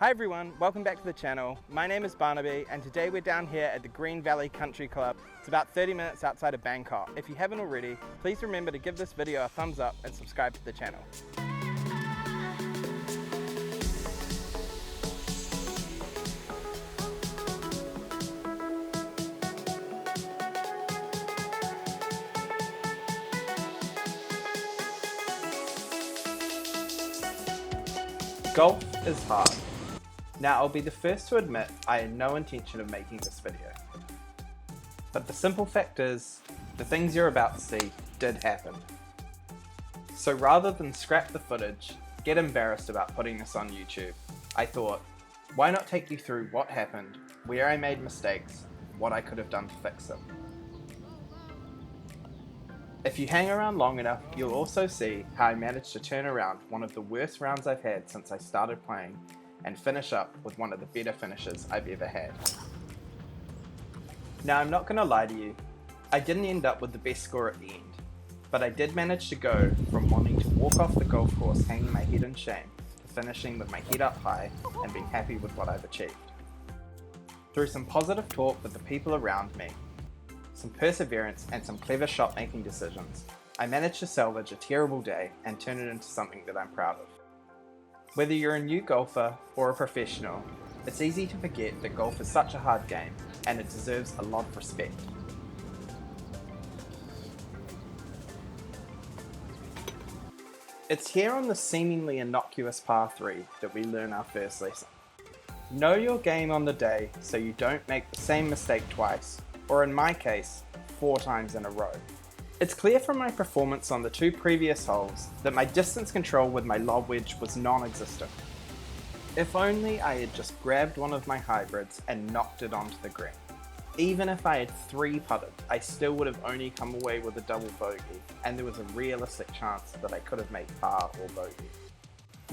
Hi everyone, welcome back to the channel. My name is Barnaby and today we're down here at the Green Valley Country Club. It's about 30 minutes outside of Bangkok. If you haven't already, please remember to give this video a thumbs up and subscribe to the channel. Golf is hard. Now, I'll be the first to admit I had no intention of making this video. But the simple fact is, the things you're about to see did happen. So rather than scrap the footage, get embarrassed about putting this on YouTube, I thought, why not take you through what happened, where I made mistakes, what I could have done to fix them. If you hang around long enough, you'll also see how I managed to turn around one of the worst rounds I've had since I started playing and finish up with one of the better finishes I've ever had. Now, I'm not going to lie to you, I didn't end up with the best score at the end, but I did manage to go from wanting to walk off the golf course hanging my head in shame to finishing with my head up high and being happy with what I've achieved. Through some positive talk with the people around me, some perseverance and some clever shot making decisions, I managed to salvage a terrible day and turn it into something that I'm proud of. Whether you're a new golfer or a professional, it's easy to forget that golf is such a hard game and it deserves a lot of respect. It's here on the seemingly innocuous par 3 that we learn our first lesson. Know your game on the day so you don't make the same mistake twice, or in my case, 4 times in a row. It's clear from my performance on the 2 previous holes that my distance control with my lob wedge was non-existent. If only I had just grabbed one of my hybrids and knocked it onto the green. Even if I had 3 putted, I still would have only come away with a double bogey, and there was a realistic chance that I could have made par or bogey.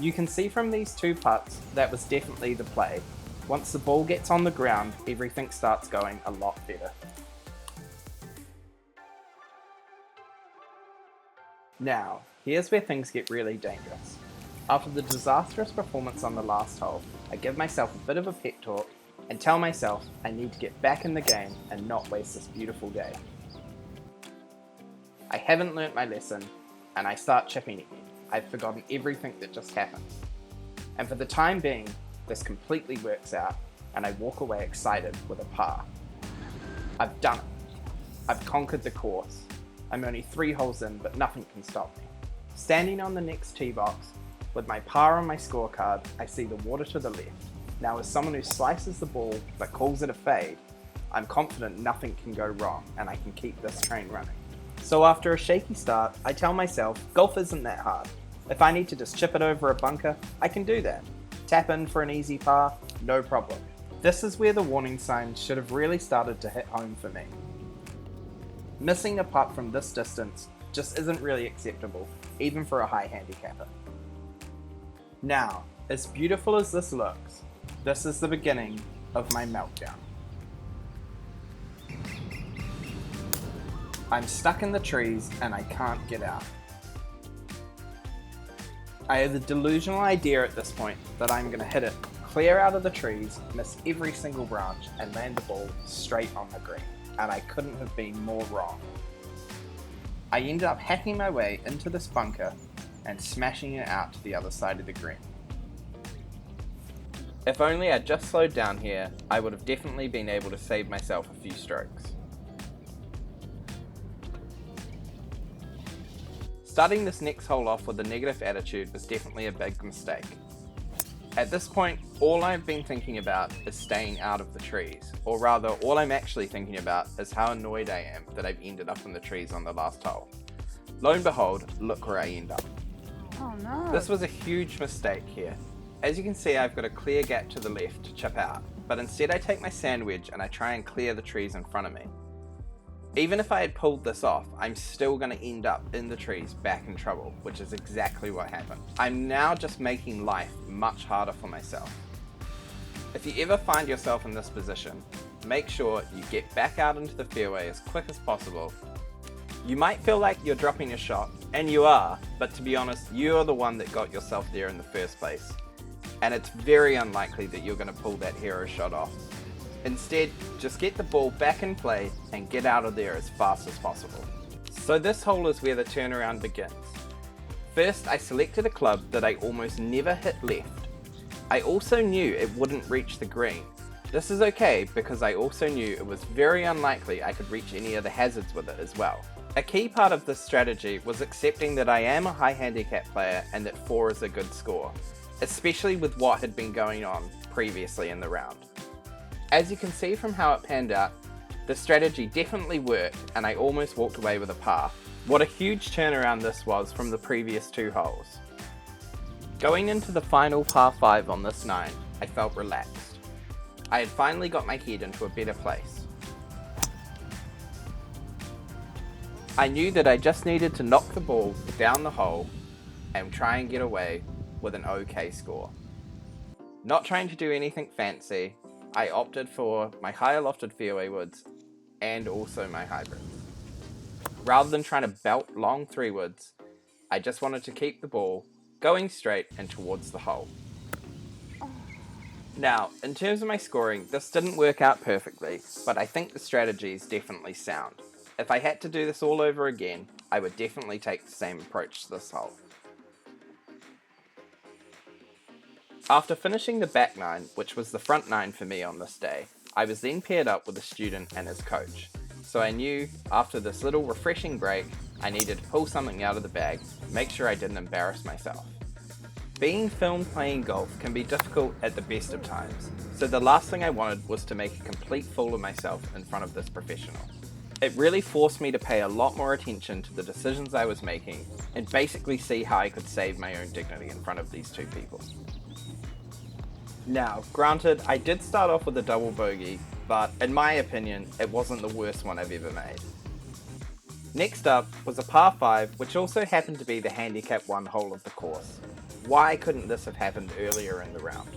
You can see from these 2 putts that was definitely the play. Once the ball gets on the ground, everything starts going a lot better. Now, here's where things get really dangerous. After the disastrous performance on the last hole, I give myself a bit of a pep talk and tell myself I need to get back in the game and not waste this beautiful day. I haven't learnt my lesson, and I start chipping again. I've forgotten everything that just happened. And for the time being, this completely works out, and I walk away excited with a par. I've done it. I've conquered the course. I'm only 3 holes in, but nothing can stop me. Standing on the next tee box, with my par on my scorecard, I see the water to the left. Now, as someone who slices the ball but calls it a fade, I'm confident nothing can go wrong and I can keep this train running. So after a shaky start, I tell myself, golf isn't that hard. If I need to just chip it over a bunker, I can do that. Tap in for an easy par, no problem. This is where the warning signs should have really started to hit home for me. Missing a putt from this distance just isn't really acceptable, even for a high handicapper. Now, as beautiful as this looks, this is the beginning of my meltdown. I'm stuck in the trees and I can't get out. I have the delusional idea at this point that I'm going to hit it clear out of the trees, miss every single branch, and land the ball straight on the green. And I couldn't have been more wrong. I ended up hacking my way into this bunker and smashing it out to the other side of the green. If only I'd just slowed down here, I would have definitely been able to save myself a few strokes. Starting this next hole off with a negative attitude was definitely a big mistake. At this point, all I've been thinking about is staying out of the trees, or rather, all I'm actually thinking about is how annoyed I am that I've ended up in the trees on the last hole. Lo and behold, look where I end up. Oh no. This was a huge mistake here. As you can see, I've got a clear gap to the left to chip out, but instead I take my sand wedge and I try and clear the trees in front of me. Even if I had pulled this off, I'm still going to end up in the trees back in trouble, which is exactly what happened. I'm now just making life much harder for myself. If you ever find yourself in this position, make sure you get back out into the fairway as quick as possible. You might feel like you're dropping a shot, and you are, but to be honest, you're the one that got yourself there in the first place. and it's very unlikely that you're going to pull that hero shot off. Instead, just get the ball back in play and get out of there as fast as possible. So this hole is where the turnaround begins. First, I selected a club that I almost never hit left. I also knew it wouldn't reach the green. This is okay because I also knew it was very unlikely I could reach any of the hazards with it as well. A key part of this strategy was accepting that I am a high handicap player and that 4 is a good score, especially with what had been going on previously in the round. As you can see from how it panned out, the strategy definitely worked and I almost walked away with a par. What a huge turnaround this was from the previous 2 holes. Going into the final par 5 on this 9, I felt relaxed. I had finally got my head into a better place. I knew that I just needed to knock the ball down the hole and try and get away with an okay score. Not trying to do anything fancy, I opted for my higher lofted fairway woods and also my hybrid. Rather than trying to belt long 3 woods, I just wanted to keep the ball going straight and towards the hole. Now, in terms of my scoring, this didn't work out perfectly, but I think the strategy is definitely sound. If I had to do this all over again, I would definitely take the same approach to this hole. After finishing the back 9, which was the front 9 for me on this day, I was then paired up with a student and his coach. So I knew after this little refreshing break, I needed to pull something out of the bag, make sure I didn't embarrass myself. Being filmed playing golf can be difficult at the best of times, so the last thing I wanted was to make a complete fool of myself in front of this professional. It really forced me to pay a lot more attention to the decisions I was making and basically see how I could save my own dignity in front of these 2 people. Now, granted, I did start off with a double bogey, but in my opinion, it wasn't the worst one I've ever made. Next up was a par 5, which also happened to be the handicap 1 hole of the course. Why couldn't this have happened earlier in the round?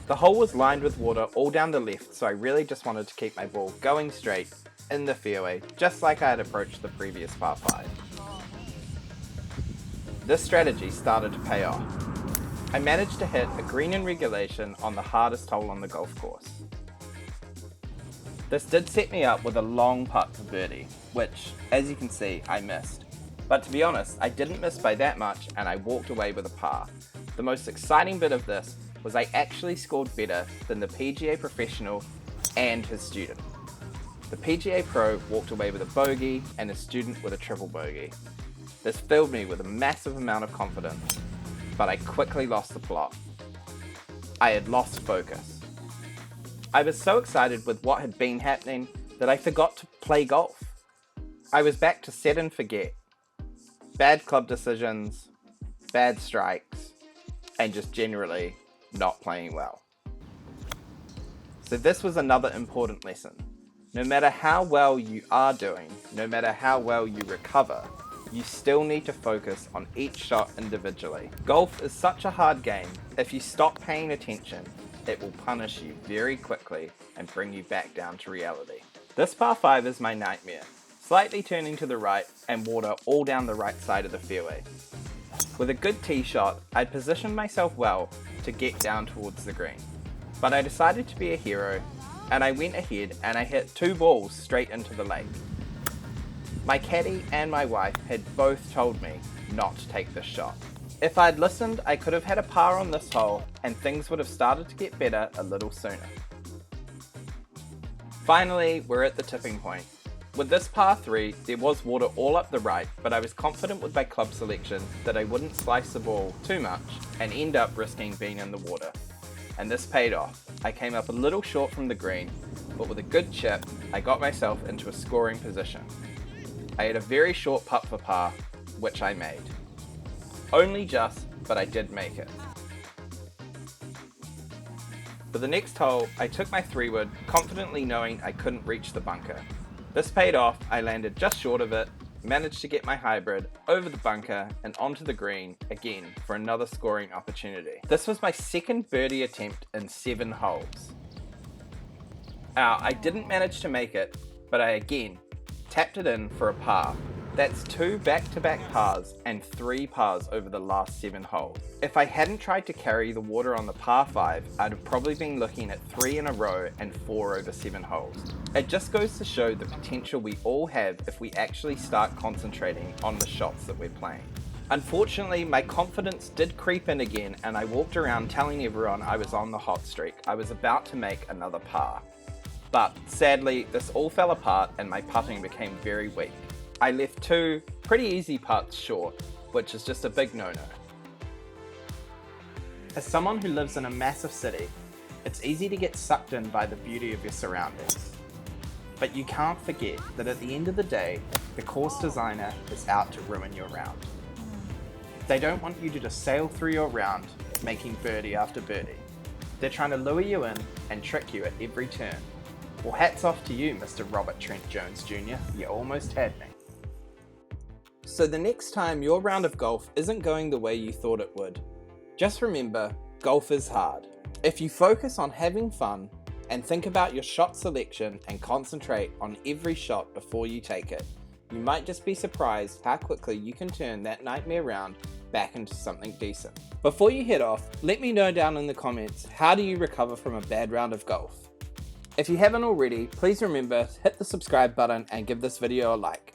The hole was lined with water all down the left, so I really just wanted to keep my ball going straight in the fairway, just like I had approached the previous par 5. This strategy started to pay off. I managed to hit a green in regulation on the hardest hole on the golf course. This did set me up with a long putt for birdie, which, as you can see, I missed. But to be honest, I didn't miss by that much and I walked away with a par. The most exciting bit of this was I actually scored better than the PGA professional and his student. The PGA Pro walked away with a bogey and the student with a triple bogey. This filled me with a massive amount of confidence, but I quickly lost the plot. I had lost focus. I was so excited with what had been happening that I forgot to play golf. I was back to set and forget. Bad club decisions, bad strikes, and just generally not playing well. So this was another important lesson. No matter how well you are doing, no matter how well you recover, you still need to focus on each shot individually. Golf is such a hard game. If you stop paying attention, it will punish you very quickly and bring you back down to reality. This par 5 is my nightmare. Slightly turning to the right and water all down the right side of the fairway. With a good tee shot, I'd positioned myself well to get down towards the green. But I decided to be a hero and I went ahead and I hit 2 balls straight into the lake. My caddy and my wife had both told me not to take this shot. If I'd listened, I could have had a par on this hole and things would have started to get better a little sooner. Finally, we're at the tipping point. With this par 3, there was water all up the right, but I was confident with my club selection that I wouldn't slice the ball too much and end up risking being in the water. And this paid off. I came up a little short from the green, but with a good chip, I got myself into a scoring position. I had a very short putt for par, which I made. Only just, but I did make it. For the next hole, I took my 3-wood, confidently knowing I couldn't reach the bunker. This paid off, I landed just short of it, managed to get my hybrid over the bunker and onto the green again for another scoring opportunity. This was my second birdie attempt in 7 holes. Now, I didn't manage to make it, but I again tapped it in for a par. That's 2 back-to-back pars and 3 pars over the last 7 holes. If I hadn't tried to carry the water on the par 5, I'd have probably been looking at 3 in a row and 4 over 7 holes. It just goes to show the potential we all have if we actually start concentrating on the shots that we're playing. Unfortunately, my confidence did creep in again and I walked around telling everyone I was on the hot streak. I was about to make another par. But sadly, this all fell apart and my putting became very weak. I left 2 pretty easy putts short, which is just a big no-no. As someone who lives in a massive city, it's easy to get sucked in by the beauty of your surroundings. But you can't forget that at the end of the day, the course designer is out to ruin your round. They don't want you to just sail through your round, making birdie after birdie. They're trying to lure you in and trick you at every turn. Well, hats off to you, Mr. Robert Trent Jones Jr. You almost had me. So the next time your round of golf isn't going the way you thought it would, just remember, golf is hard. If you focus on having fun and think about your shot selection and concentrate on every shot before you take it, you might just be surprised how quickly you can turn that nightmare round back into something decent. Before you head off, let me know down in the comments, how do you recover from a bad round of golf? If you haven't already, please remember to hit the subscribe button and give this video a like.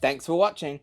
Thanks for watching.